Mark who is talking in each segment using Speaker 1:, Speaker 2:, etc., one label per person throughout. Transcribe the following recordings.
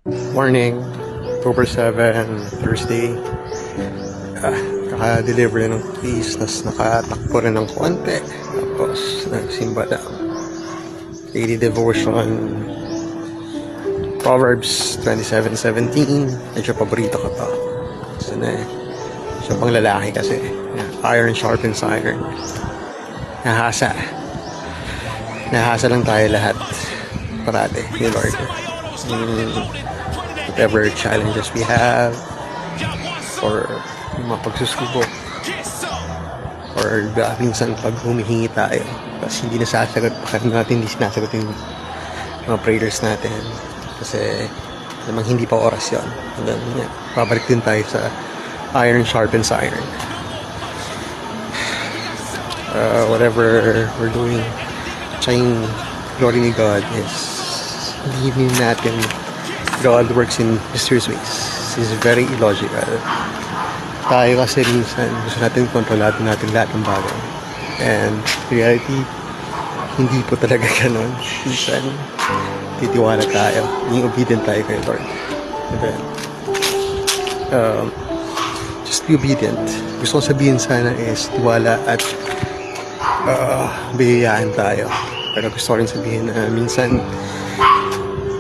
Speaker 1: Morning, October 7, Thursday. Naka-deliver ng cookies, tapos nakatakbo rin ng konti. Tapos nagsimba lang. Daily devotion, Proverbs 27:17. Medyo paborito ko to. So siya pang lalaki kasi. Iron sharpens iron. Nahasa. Nahasa lang tayo lahat. Parate, ni Lord. Whatever challenges we have, or yung mga pagsusubok, or minsan pag humihingi tayo tapos hindi nasasagot pa natin, hindi sinasagot yung mga prayers natin kasi namang hindi pa oras yun. And then babalik din tayo sa iron sharpens iron. Whatever we're doing, trying glory ni God is believing natin God works in mysterious ways. He's very illogical. Tayo kasi minsan gusto natin kontrolado natin lahat ng bagay. And reality, hindi po talaga ganun. Minsan, titiwala tayo. Yung obedient tayo kay Lord. And then, just be obedient. Gusto kong sabihin sana is tiwala at biyayaan tayo. Pero gusto ko rin sabihin na minsan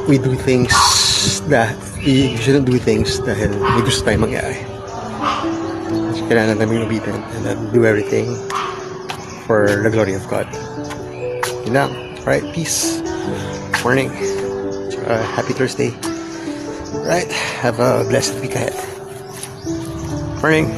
Speaker 1: we do things that we shouldn't do things dahil may gusto tayong mangyari. Kasi kailangan namin obedient and then do everything for the glory of God. Yun lang. Alright, peace. Morning. Happy Thursday. Alright, have a blessed week ahead. Morning.